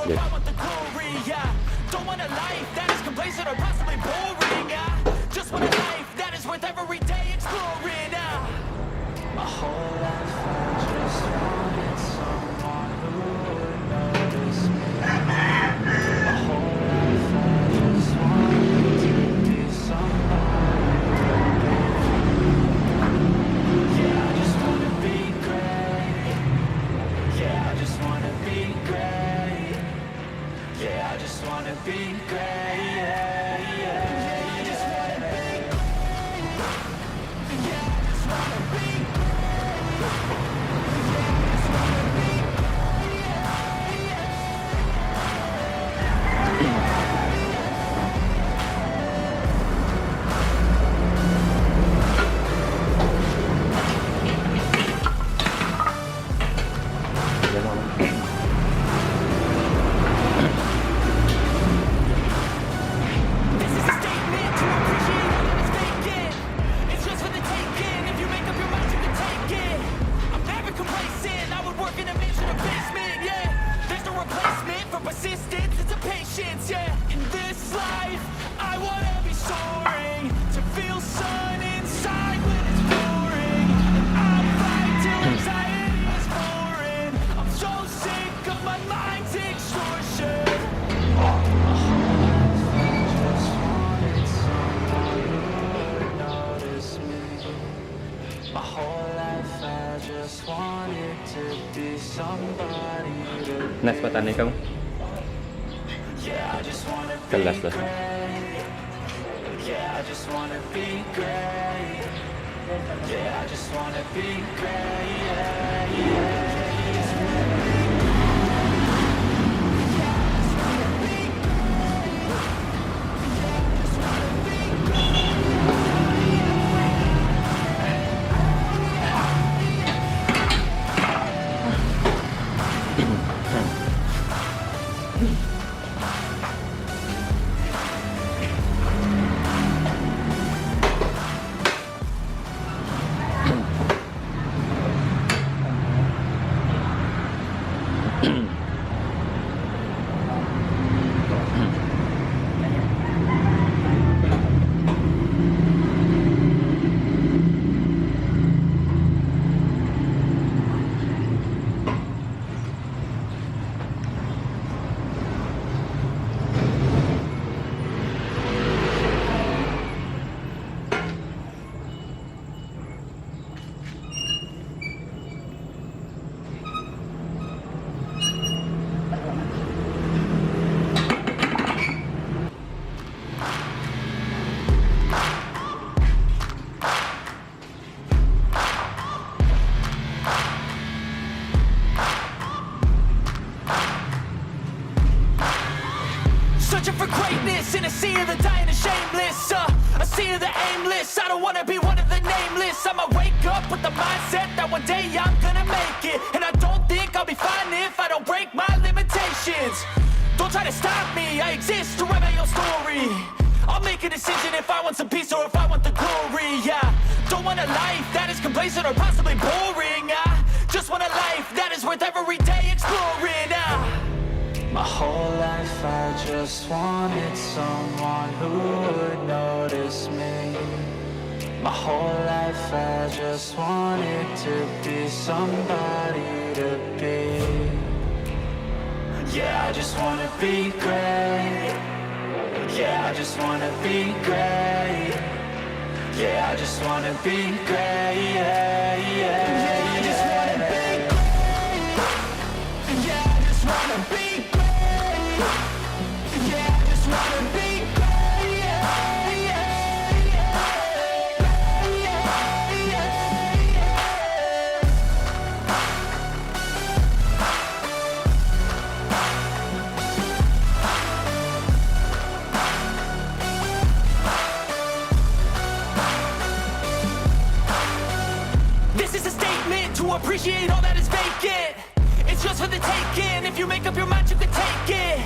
or if I want the glory, yeah. Don't want a life that is complacent or possibly boring, yeah. Just want a life that is worth every day exploring, yeah. My whole life I just wanted someone who would notice me. My whole life I just wanted to be somebody. Yeah, I just wanna be great. Yeah, I just wanna be great. Yeah, I just wanna be great. Yeah, yeah. I just wanna be great. Yeah, I just wanna be great. This is a statement to appreciate all that is vacant. It's just for the taking. If you make up your mind, you can take it. I'm never complacent. I would work in a mansion or basement, yeah. There's no replacement for persistence. It's a patience, yeah. In this life, I wanna be soaring. To feel sun inside when it's pouring. And I'll fight till anxiety is foreign. I'm so sick of my mind's extortion. My whole life I just wanted to be somebody to Next button ni kamu. yeah, I just wanna be Kelas lah. great. Yeah, I just wanna be great. Yeah, I just wanna be great. Yeah, yeah. Searching for greatness in a sea of the dying and shameless, a sea of the aimless. I don't wanna be one of the nameless. I'ma wake up with the mindset that one day I'm gonna make it. And I don't think I'll be fine if I don't break my limitations. Don't try to stop me, I exist to write my own story. I'll make a decision if I want some peace or if I want the glory, yeah. Don't want a life that is complacent or possibly boring, I just want a life that is worth every day exploring, My whole life I just wanted someone who would notice me. My whole life I just wanted to be somebody to be. Yeah, I just wanna be great. Yeah, I just wanna be great. Yeah, I just wanna be great. Yeah, yeah. I just wanna be great. Yeah, I just wanna be great. Yeah, I just wanna be great. Yeah, yeah, yeah. Yeah, yeah, yeah. This is a statement to appreciate all that is vacant. It's just for the taking. If you make up your mind, you can take it.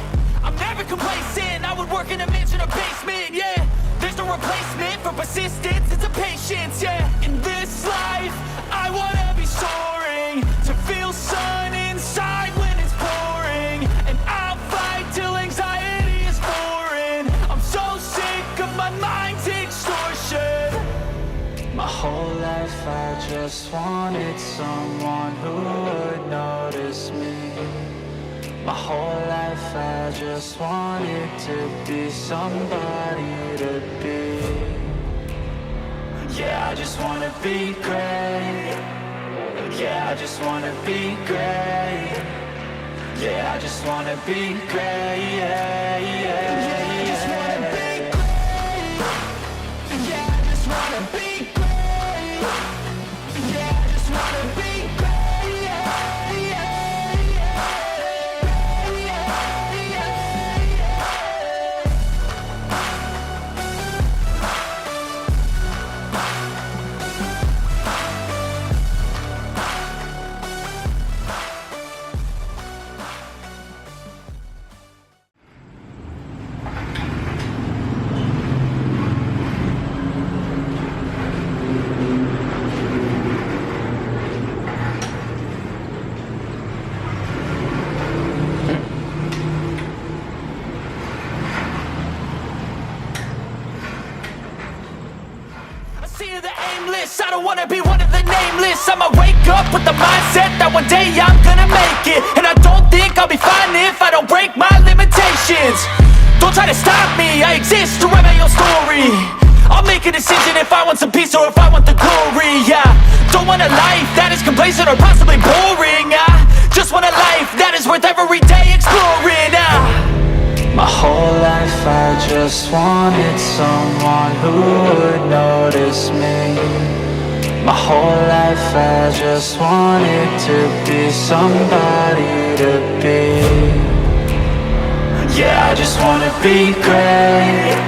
I'm never complacent. I would work in a mansion or basement, yeah. There's no replacement for persistence. It's a patience, yeah. In this life, I wanna be soaring. To feel sun inside when it's pouring. And I'll wanted someone who would notice me. My whole life I just wanted to be somebody to be. Yeah, I just wanna be great. Yeah, I just wanna be great. Yeah, I just wanna be great. Yeah, yeah, yeah, I just wanna be great. Yeah, I just wanna be great. Yeah, I just wanna be great. Yeah, yeah, yeah, yeah, yeah. I see the aimless, I don't wanna be one of the nameless. I'ma wake up with the mindset that one day I'm gonna make it. And I don't think I'll be fine if I don't break my limitations. Don't try to stop me, I exist to write my own story. I'll make a decision if I want some peace or if I want the glory. Yeah, don't want a life that is complacent or possibly boring. I just want a life that is worth every day exploring. My whole life I just wanted someone who would notice me. My whole life I just wanted to be somebody to be. Yeah, I just wanna be great.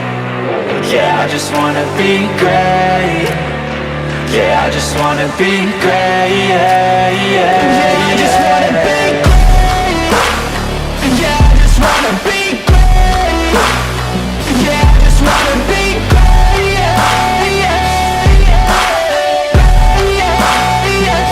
Yeah, I just wanna be great. Yeah, I just wanna be great. Yeah, yeah, yeah, I just wanna be great. Yeah, I just wanna be great. Yeah, I just wanna be great. Yeah, yeah, yeah, yeah, yeah.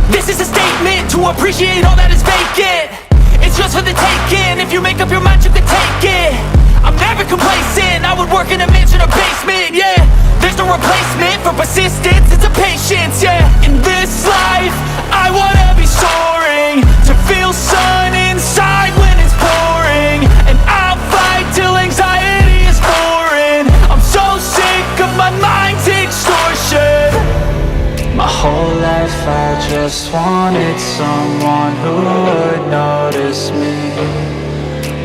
This is a statement to appreciate all that is vacant. It's yours for the taking, if you make up your mind you can take it. I'm never complacent, I would work in a mansion or basement, yeah. There's no replacement for persistence, it's a patience, yeah. In this life, I wanna be soaring, to feel sun inside when it's pouring. And I'll fight till anxiety is foreign. I'm so sick of my mind's extortion. My whole life I just wanted someone who would notice me.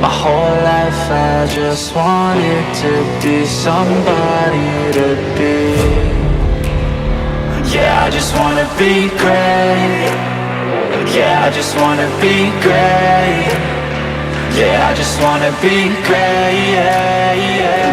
My whole life I just wanted to be somebody to be. Yeah, I just wanna be great. Yeah, I just wanna be great. Yeah, I just wanna be great. Yeah, yeah.